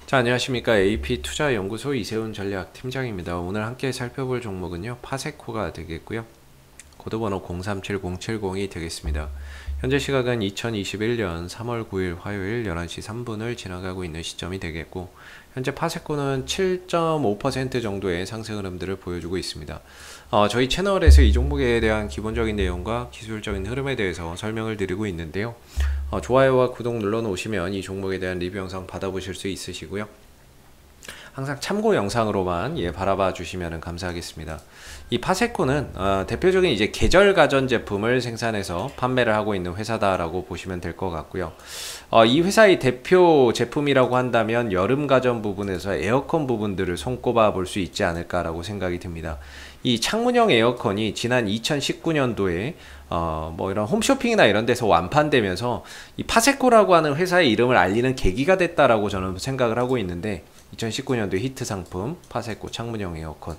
자, 안녕하십니까. AP투자연구소 이세훈 전략팀장입니다. 오늘 함께 살펴볼 종목은요, 파세코가 되겠고요. 코드번호 037070이 되겠습니다. 현재 시각은 2021년 3월 9일 화요일 11시 3분을 지나가고 있는 시점이 되겠고, 현재 파세코는 7.5% 정도의 상승 흐름들을 보여주고 있습니다. 저희 채널에서 이 종목에 대한 기본적인 내용과 기술적인 흐름에 대해서 설명을 드리고 있는데요. 좋아요와 구독 눌러 놓으시면 이 종목에 대한 리뷰 영상 받아보실 수 있으시고요. 항상 참고 영상으로만 바라봐 주시면 감사하겠습니다. 이 파세코는 대표적인 이제 계절 가전 제품을 생산해서 판매를 하고 있는 회사다라고 보시면 될 것 같고요. 이 회사의 대표 제품이라고 한다면 여름 가전 부분에서 에어컨 부분들을 손꼽아 볼 수 있지 않을까라고 생각이 듭니다. 이 창문형 에어컨이 지난 2019년도에 뭐 이런 홈쇼핑이나 이런 데서 완판되면서 이 파세코라고 하는 회사의 이름을 알리는 계기가 됐다라고 저는 생각을 하고 있는데, 2019년도 히트 상품 파세코 창문형 에어컨,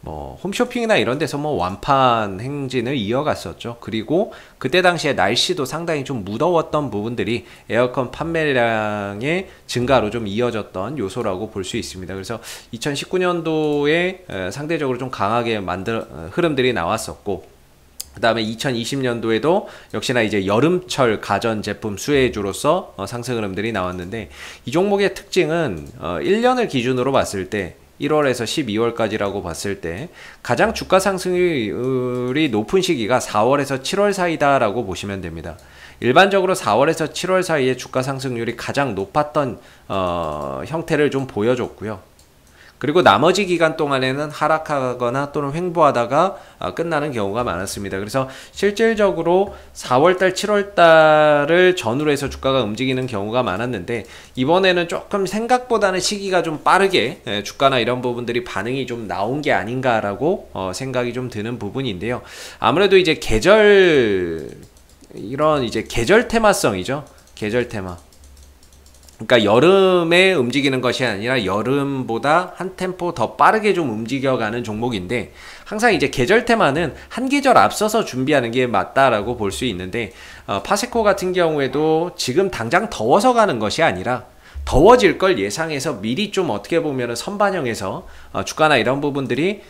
뭐 홈쇼핑이나 이런 데서 뭐 완판 행진을 이어갔었죠. 그리고 그때 당시에 날씨도 상당히 좀 무더웠던 부분들이 에어컨 판매량의 증가로 좀 이어졌던 요소라고 볼 수 있습니다. 그래서 2019년도에 상대적으로 좀 강하게 흐름들이 나왔었고, 그 다음에 2020년도에도 역시나 이제 여름철 가전 제품 수혜주로서 상승 흐름들이 나왔는데, 이 종목의 특징은 1년을 기준으로 봤을 때 1월에서 12월까지라고 봤을 때 가장 주가 상승률이 높은 시기가 4월에서 7월 사이다 라고 보시면 됩니다. 일반적으로 4월에서 7월 사이에 주가 상승률이 가장 높았던 형태를 좀 보여줬고요. 그리고 나머지 기간 동안에는 하락하거나 또는 횡보하다가 끝나는 경우가 많았습니다. 그래서 실질적으로 4월달, 7월달을 전후로 해서 주가가 움직이는 경우가 많았는데, 이번에는 조금 생각보다는 시기가 좀 빠르게 주가나 이런 부분들이 반응이 좀 나온 게 아닌가라고 생각이 좀 드는 부분인데요. 아무래도 이제 이런 이제 계절 테마성이죠. 계절 테마. 그러니까 여름에 움직이는 것이 아니라 여름보다 한 템포 더 빠르게 좀 움직여가는 종목인데, 항상 이제 계절 테마는 한 계절 앞서서 준비하는 게 맞다라고 볼 수 있는데, 파세코 같은 경우에도 지금 당장 더워서 가는 것이 아니라 더워질 걸 예상해서 미리 좀 어떻게 보면 선반영해서 주가나 이런 부분들이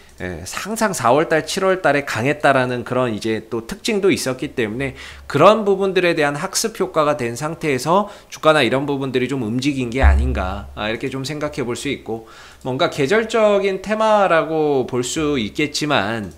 항상 4월달, 7월달에 강했다라는 그런 이제 또 특징도 있었기 때문에, 그런 부분들에 대한 학습 효과가 된 상태에서 주가나 이런 부분들이 좀 움직인 게 아닌가, 이렇게 좀 생각해 볼 수 있고, 뭔가 계절적인 테마라고 볼 수 있겠지만,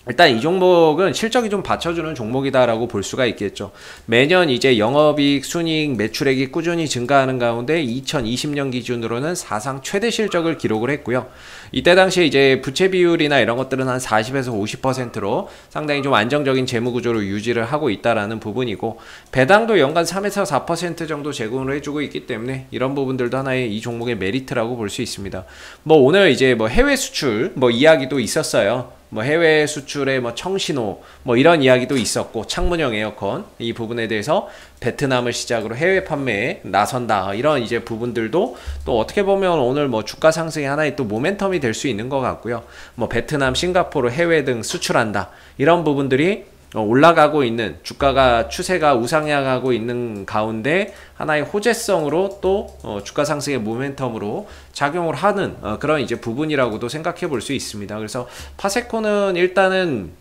일단 이 종목은 실적이 좀 받쳐주는 종목이다라고 볼 수가 있겠죠. 매년 이제 영업이익, 순이익, 매출액이 꾸준히 증가하는 가운데 2020년 기준으로는 사상 최대 실적을 기록을 했고요. 이때 당시에 이제 부채 비율이나 이런 것들은 한 40에서 50%로 상당히 좀 안정적인 재무 구조를 유지를 하고 있다라는 부분이고, 배당도 연간 3에서 4% 정도 제공을 해주고 있기 때문에 이런 부분들도 하나의 이 종목의 메리트라고 볼 수 있습니다. 뭐 오늘 이제 뭐 해외 수출 뭐 이야기도 있었어요. 뭐 해외 수출의 뭐 청신호 뭐 이런 이야기도 있었고, 창문형 에어컨 이 부분에 대해서 베트남을 시작으로 해외 판매에 나선다, 이런 이제 부분들도 또 어떻게 보면 오늘 뭐 주가 상승의 하나의 또 모멘텀이 될 수 있는 것 같고요. 뭐 베트남, 싱가포르 해외 등 수출한다, 이런 부분들이 올라가고 있는, 주가가 추세가 우상향하고 있는 가운데 하나의 호재성으로 또 주가 상승의 모멘텀으로 작용을 하는 그런 이제 부분이라고도 생각해 볼 수 있습니다. 그래서 파세코는 일단은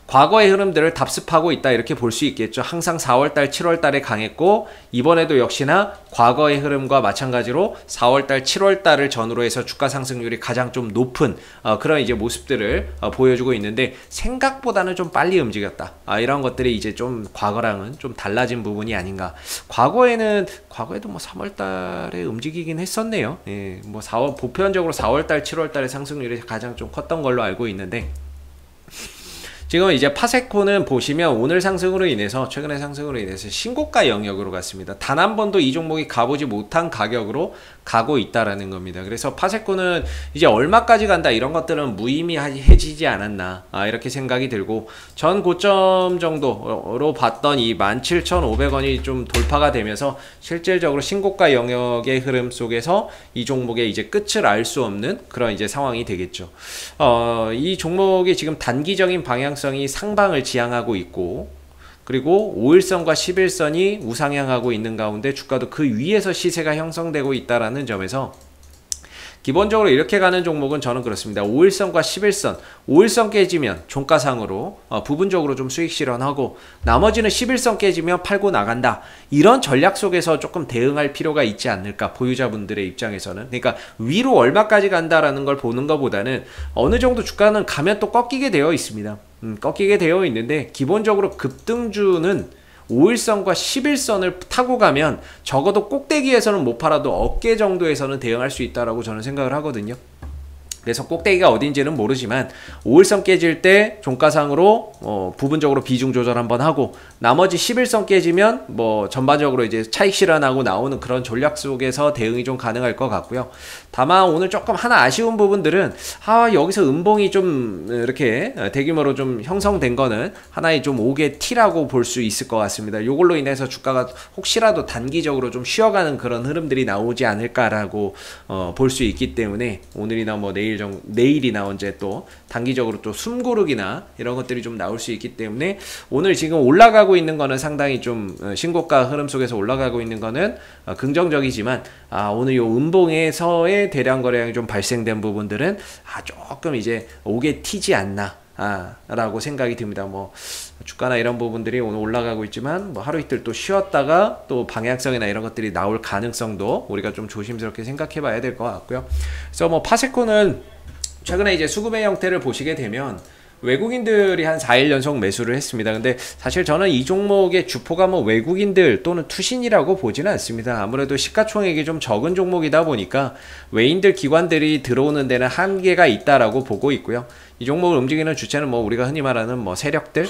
과거의 흐름들을 답습하고 있다, 이렇게 볼 수 있겠죠. 항상 4월달, 7월달에 강했고, 이번에도 역시나 과거의 흐름과 마찬가지로 4월달, 7월달을 전후로 해서 주가 상승률이 가장 좀 높은 그런 이제 모습들을 보여주고 있는데, 생각보다는 좀 빨리 움직였다, 이런 것들이 이제 좀 과거랑은 좀 달라진 부분이 아닌가. 과거에도 뭐 3월달에 움직이긴 했었네요. 예, 뭐 보편적으로 4월달, 7월달의 상승률이 가장 좀 컸던 걸로 알고 있는데, 지금 이제 파세코는 보시면 오늘 상승으로 인해서, 최근의 상승으로 인해서 신고가 영역으로 갔습니다. 단 한 번도 이 종목이 가보지 못한 가격으로 가고 있다라는 겁니다. 그래서 파세코는 이제 얼마까지 간다, 이런 것들은 무의미해지지 않았나, 이렇게 생각이 들고, 전 고점 정도로 봤던 이 17,500원이 좀 돌파가 되면서 실질적으로 신고가 영역의 흐름 속에서 이 종목의 이제 끝을 알 수 없는 그런 이제 상황이 되겠죠. 이 종목이 지금 단기적인 방향성이 상방을 지향하고 있고, 그리고 5일선과 10일선이 우상향하고 있는 가운데 주가도 그 위에서 시세가 형성되고 있다라는 점에서 기본적으로 이렇게 가는 종목은 저는 그렇습니다. 5일선과 11선, 5일선 깨지면 종가상으로 부분적으로 좀 수익 실현하고 나머지는 11선 깨지면 팔고 나간다. 이런 전략 속에서 조금 대응할 필요가 있지 않을까, 보유자분들의 입장에서는. 그러니까 위로 얼마까지 간다라는 걸 보는 것보다는 어느 정도 주가는 가면 또 꺾이게 되어 있습니다. 꺾이게 되어 있는데 기본적으로 급등주는 5일선과 11선을 타고 가면 적어도 꼭대기에서는 못 팔아도 어깨 정도에서는 대응할 수 있다라고 저는 생각을 하거든요. 그래서 꼭대기가 어딘지는 모르지만 5일선 깨질 때 종가상으로 부분적으로 비중 조절 한번 하고 나머지 11선 깨지면 뭐 전반적으로 이제 차익 실현하고 나오는 그런 전략 속에서 대응이 좀 가능할 것 같고요. 다만 오늘 조금 하나 아쉬운 부분들은 여기서 음봉이 좀 이렇게 대규모로 좀 형성된 거는 하나의 좀 5개 T라고 볼 수 있을 것 같습니다. 요걸로 인해서 주가가 혹시라도 단기적으로 좀 쉬어가는 그런 흐름들이 나오지 않을까라고 볼 수 있기 때문에 오늘이나 뭐 내일이나 언제 또 단기적으로 또 숨고르기나 이런 것들이 좀 나올 수 있기 때문에 오늘 지금 올라가고 있는 거는 상당히 좀 신고가 흐름 속에서 올라가고 있는 거는 긍정적이지만 오늘 요 음봉에서의 대량 거래량이 좀 발생된 부분들은 조금 이제 오게 튀지 않나 라고 생각이 듭니다. 뭐 주가나 이런 부분들이 오늘 올라가고 있지만 뭐 하루 이틀 또 쉬었다가 또 방향성이나 이런 것들이 나올 가능성도 우리가 좀 조심스럽게 생각해 봐야 될 것 같고요. 그래서 뭐 파세코는 최근에 이제 수급의 형태를 보시게 되면 외국인들이 한 4일 연속 매수를 했습니다. 근데 사실 저는 이 종목의 주포가 뭐 외국인들 또는 투신이라고 보지는 않습니다. 아무래도 시가총액이 좀 적은 종목이다 보니까 외인들 기관들이 들어오는 데는 한계가 있다라고 보고 있고요. 이 종목을 움직이는 주체는 뭐 우리가 흔히 말하는 뭐 세력들,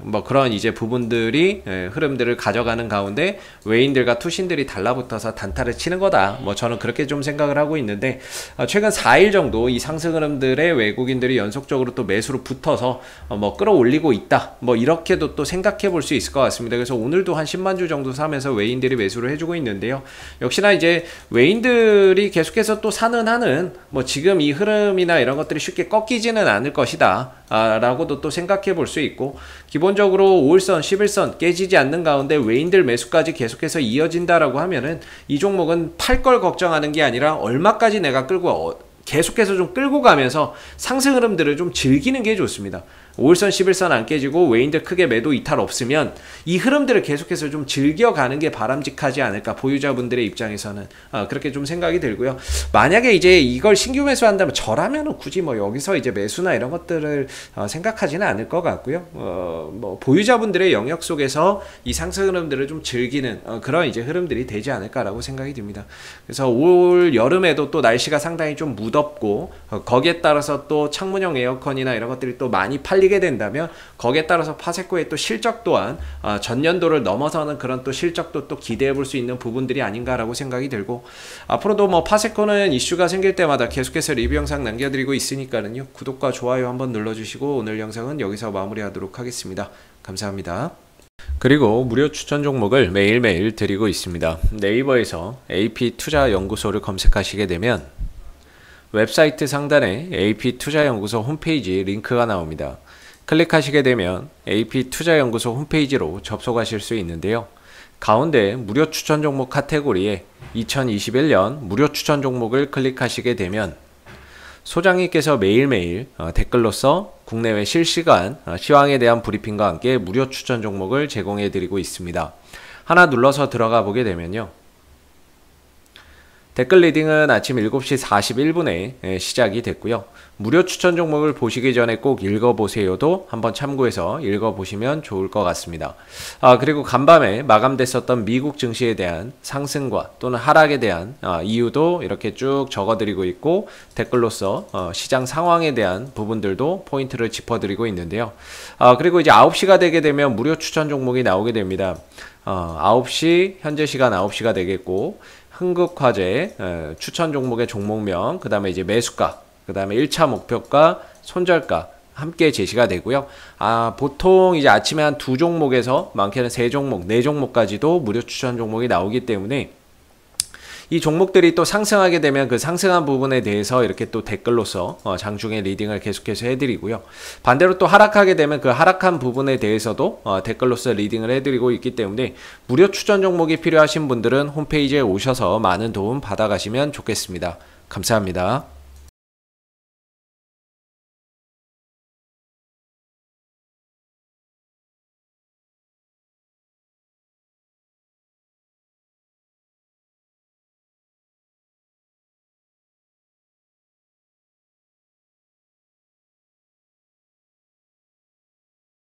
뭐 그런 이제 부분들이 흐름들을 가져가는 가운데 외인들과 투신들이 달라붙어서 단타를 치는 거다. 뭐 저는 그렇게 좀 생각을 하고 있는데 최근 4일 정도 이 상승 흐름들의 외국인들이 연속적으로 또 매수로 붙어서 뭐 끌어올리고 있다. 뭐 이렇게도 또 생각해 볼 수 있을 것 같습니다. 그래서 오늘도 한 10만 주 정도 사면서 외인들이 매수를 해주고 있는데요. 역시나 이제 외인들이 계속해서 또 사는 한은 뭐 지금 이 흐름이나 이런 것들이 쉽게 꺾이지는 않을 것이다 라고도 또 생각해 볼 수 있고 기본적으로 5일선 11선 깨지지 않는 가운데 외인들 매수까지 계속해서 이어진다라고 하면은 이 종목은 팔 걸 걱정하는 게 아니라 얼마까지 내가 끌고 계속해서 좀 끌고 가면서 상승 흐름들을 좀 즐기는 게 좋습니다. 5일선 11선 안 깨지고 외인들 크게 매도 이탈 없으면 이 흐름들을 계속해서 좀 즐겨가는 게 바람직하지 않을까, 보유자분들의 입장에서는 그렇게 좀 생각이 들고요. 만약에 이제 이걸 신규 매수한다면 저라면은 굳이 뭐 여기서 이제 매수나 이런 것들을 생각하지는 않을 것 같고요. 뭐 보유자분들의 영역 속에서 이 상승 흐름들을 좀 즐기는 그런 이제 흐름들이 되지 않을까라고 생각이 듭니다. 그래서 올 여름에도 또 날씨가 상당히 좀 무덥고 거기에 따라서 또 창문형 에어컨이나 이런 것들이 또 많이 팔리게 된다면 거기에 따라서 파세코의 또 실적 또한 전년도를 넘어서는 그런 또 실적도 또 기대해 볼 수 있는 부분들이 아닌가라고 생각이 들고 앞으로도 뭐 파세코는 이슈가 생길 때마다 계속해서 리뷰 영상 남겨드리고 있으니까는요. 구독과 좋아요 한번 눌러주시고 오늘 영상은 여기서 마무리하도록 하겠습니다. 감사합니다. 그리고 무료 추천 종목을 매일매일 드리고 있습니다. 네이버에서 AP투자연구소를 검색하시게 되면 웹사이트 상단에 AP투자연구소 홈페이지 링크가 나옵니다. 클릭하시게 되면 AP투자연구소 홈페이지로 접속하실 수 있는데요. 가운데 무료 추천 종목 카테고리에 2021년 무료 추천 종목을 클릭하시게 되면 소장님께서 매일매일 댓글로서 국내외 실시간 시황에 대한 브리핑과 함께 무료 추천 종목을 제공해 드리고 있습니다. 하나 눌러서 들어가 보게 되면요. 댓글 리딩은 아침 7시 41분에 시작이 됐고요. 무료 추천 종목을 보시기 전에 꼭 읽어보세요도 한번 참고해서 읽어보시면 좋을 것 같습니다. 그리고 간밤에 마감됐었던 미국 증시에 대한 상승과 또는 하락에 대한 이유도 이렇게 쭉 적어드리고 있고 댓글로서 시장 상황에 대한 부분들도 포인트를 짚어드리고 있는데요. 그리고 이제 9시가 되게 되면 무료 추천 종목이 나오게 됩니다. 9시 현재 시간 9시가 되겠고 흥국화재 추천 종목의 종목명, 그 다음에 이제 매수가, 그 다음에 1차 목표가, 손절가 함께 제시가 되고요. 보통 이제 아침에 한 2종목에서 많게는 3종목, 4종목까지도 무료 추천 종목이 나오기 때문에 이 종목들이 또 상승하게 되면 그 상승한 부분에 대해서 이렇게 또 댓글로서 장중에 리딩을 계속해서 해드리고요. 반대로 또 하락하게 되면 그 하락한 부분에 대해서도 댓글로서 리딩을 해드리고 있기 때문에 무료 추천 종목이 필요하신 분들은 홈페이지에 오셔서 많은 도움 받아가시면 좋겠습니다. 감사합니다.